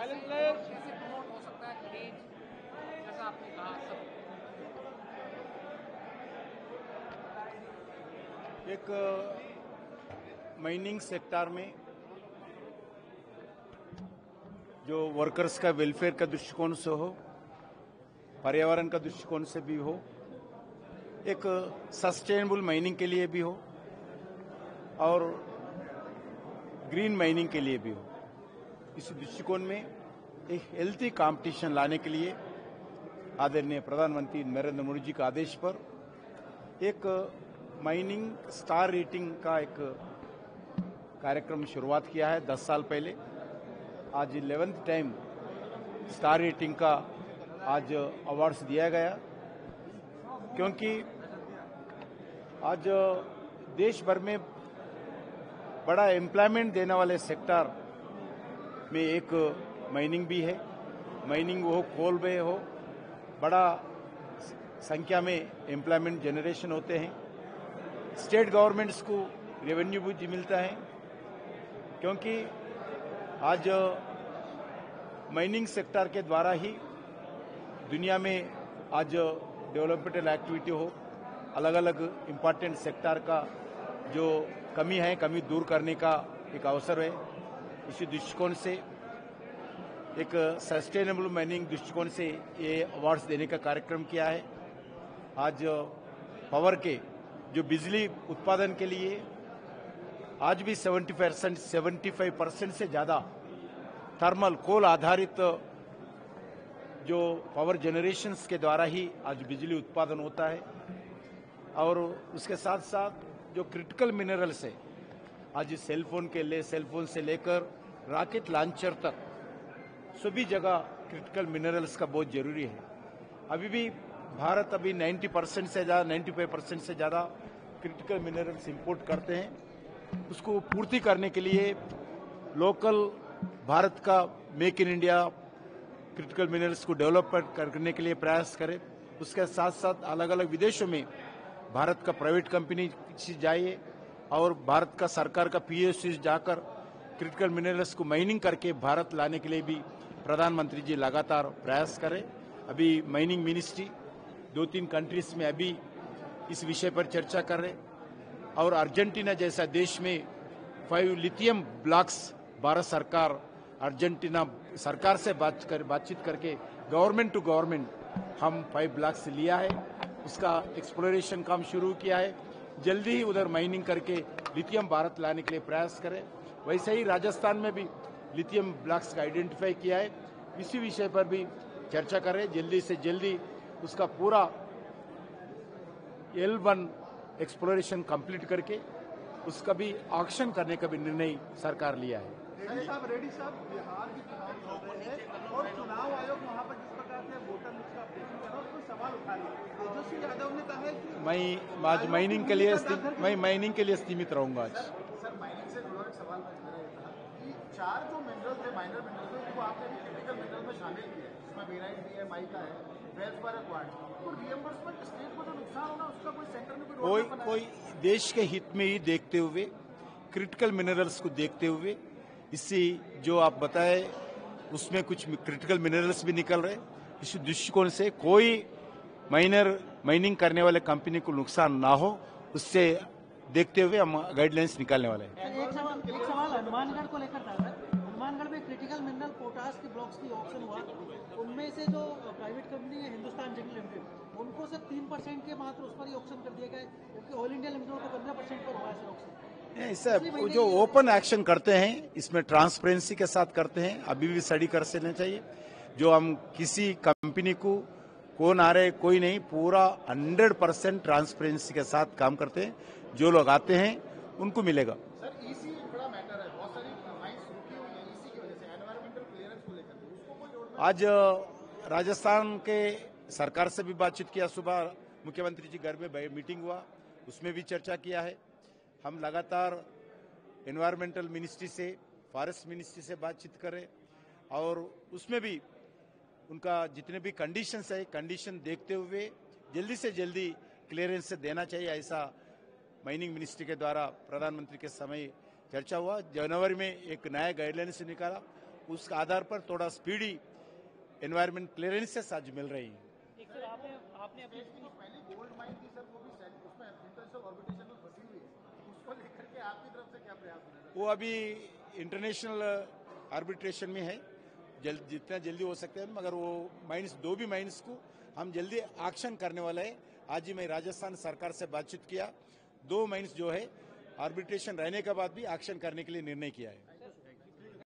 कैसे प्रमोट हो सकता है खनिज, जैसा आपने कहा सब? एक माइनिंग सेक्टर में जो वर्कर्स का वेलफेयर का दृष्टिकोण से हो, पर्यावरण का दृष्टिकोण से भी हो, एक सस्टेनेबल माइनिंग के लिए भी हो और ग्रीन माइनिंग के लिए भी हो, इस दृष्टिकोण में एक हेल्थी कंपटीशन लाने के लिए आदरणीय प्रधानमंत्री नरेंद्र मोदी जी के आदेश पर एक माइनिंग स्टार रेटिंग का एक कार्यक्रम शुरुआत किया है 10 साल पहले। आज 11th टाइम स्टार रेटिंग का आज अवार्ड्स दिया गया, क्योंकि आज देश भर में बड़ा एम्प्लॉयमेंट देने वाले सेक्टर में एक माइनिंग भी है। माइनिंग हो, कोल में हो, बड़ा संख्या में एम्प्लॉयमेंट जनरेशन होते हैं। स्टेट गवर्नमेंट्स को रेवेन्यू भी मिलता है, क्योंकि आज माइनिंग सेक्टर के द्वारा ही दुनिया में आज डेवलपमेंटल एक्टिविटी हो, अलग अलग इम्पोर्टेंट सेक्टर का जो कमी दूर करने का एक अवसर है। इसी दृष्टिकोण से एक सस्टेनेबल माइनिंग दृष्टिकोण से ये अवार्ड्स देने का कार्यक्रम किया है। आज पावर के जो बिजली उत्पादन के लिए आज भी 75% से ज्यादा थर्मल कोल आधारित जो पावर जनरेशंस के द्वारा ही आज बिजली उत्पादन होता है। और उसके साथ साथ जो क्रिटिकल मिनरल्स है, आज सेलफोन से लेकर रॉकेट लॉन्चर तक सभी जगह क्रिटिकल मिनरल्स का बहुत जरूरी है। अभी भी भारत 90% से ज्यादा 95% से ज्यादा क्रिटिकल मिनरल्स इंपोर्ट करते हैं। उसको पूर्ति करने के लिए लोकल भारत का make in India critical minerals को डेवलपमेंट करने के लिए प्रयास करें। उसके साथ साथ अलग अलग विदेशों में भारत का प्राइवेट कंपनी जाइए और भारत का सरकार का पीएसयू जाकर क्रिटिकल मिनरल्स को माइनिंग करके भारत लाने के लिए भी प्रधानमंत्री जी लगातार प्रयास करें। अभी माइनिंग मिनिस्ट्री 2-3 कंट्रीज में अभी इस विषय पर चर्चा कर रहे, और अर्जेंटीना जैसा देश में 5 लिथियम ब्लॉक्स भारत सरकार अर्जेंटीना सरकार से बातचीत करके गवर्नमेंट टू गवर्नमेंट हम 5 ब्लॉक्स लिया है। उसका एक्सप्लोरेशन काम शुरू किया है। जल्दी ही उधर माइनिंग करके लिथियम भारत लाने के लिए प्रयास करें। वैसे ही राजस्थान में भी लिथियम ब्लॉक्स का आइडेंटिफाई किया है। इसी विषय पर भी चर्चा करें, जल्दी से जल्दी उसका पूरा L1 एक्सप्लोरेशन कंप्लीट करके उसका भी ऑक्शन करने का भी निर्णय सरकार लिया है। रेड्डी साहब, बिहार के चुनाव चल रहे हैं और चुनाव आयोग वहां पर जिस प्रकार से वोटर लिस्ट का अपडेशन कर रहा है, उसको सवाल उठा रही है। तेजस्वी यादव ने कहा है कि मैं आज माइनिंग के लिए सीमित रहूंगा। आज सर, माइनिंग से जुड़ा एक सवाल मैंने कहा कि 4 जो मिनरल्स है, माइनर मिनरल्स है, वो आपने भी क्रिटिकल मिनरल में शामिल किया है, जिसमें बेराइट भी है, माइका है, वेल्सबर एक्वार्ड। तो रिएम्बर्समेंट स्टेट को जो नुकसान होना, उसका कोई सेंटर में कोई देश के हित में ही देखते हुए, क्रिटिकल मिनरल्स को देखते हुए, इससे जो आप बताए उसमें कुछ क्रिटिकल मिनरल्स भी निकल रहे, इस दृष्टिकोण से कोई माइनिंग करने वाले कंपनी को नुकसान ना हो, उससे देखते हुए हम गाइडलाइंस निकालने वाले हैं। एक सवाल हनुमानगढ़ को लेकर था सर। हनुमानगढ़ में क्रिटिकल मिनरल पोटास के ब्लॉक्स की ऑप्शन हुआ, उनमें से जो प्राइवेट कंपनी है हिंदुस्तान जिंक लिमिटेड, उनको सर 3% के मात्र उस पर ही ऑप्शन कर दिया गया, जबकि ऑल इंडिया लिमिटेड को 15% पर हुआ है सर ऑप्शन। ऐसा जो ओपन एक्शन करते हैं, इसमें ट्रांसपेरेंसी के साथ करते हैं। अभी भी स्टडी कर लेना चाहिए। जो हम किसी कंपनी को कौन आ रहे कोई नहीं, पूरा 100% ट्रांसपेरेंसी के साथ काम करते हैं। जो लोग आते हैं उनको मिलेगा। सर, ईसी बड़ा मैटर है, बहुत सारी फाइल्स रुकी हुई है ईसी की वजह से, एनवायरमेंटल क्लियरेंस को लेकर, उसको कोई रोड मैप? आज राजस्थान के सरकार से भी बातचीत किया। सुबह मुख्यमंत्री जी घर में मीटिंग हुआ, उसमें भी चर्चा किया है। हम लगातार एनवायरमेंटल मिनिस्ट्री से, फॉरेस्ट मिनिस्ट्री से बातचीत करें, और उसमें भी उनका जितने भी कंडीशंस है, कंडीशन देखते हुए जल्दी से जल्दी क्लियरेंस से देना चाहिए, ऐसा माइनिंग मिनिस्ट्री के द्वारा प्रधानमंत्री के समय चर्चा हुआ। जनवरी में एक नया गाइडलाइंस निकाला, उस आधार पर थोड़ा स्पीडी एनवायरमेंट क्लियरेंसेस आज मिल रही है। एक सर आपने अपनी देश की जो पहली गोल्ड माइन थी सर, वो भी उसमें इंटरनेशनल ऑर्बिटेशन में फंसी हुई है, उसको लेकर के आपकी तरफ से क्या प्रयास हो रहा है? वो अभी इंटरनेशनल आर्बिट्रेशन में है, जितना जल्दी हो सकता है, मगर वो माइंस दो भी माइंस को हम जल्दी एक्शन करने वाले हैं। आज ही मैं राजस्थान सरकार से बातचीत किया, 2 माइंस जो है आर्बिट्रेशन रहने के बाद भी एक्शन करने के लिए निर्णय किया है।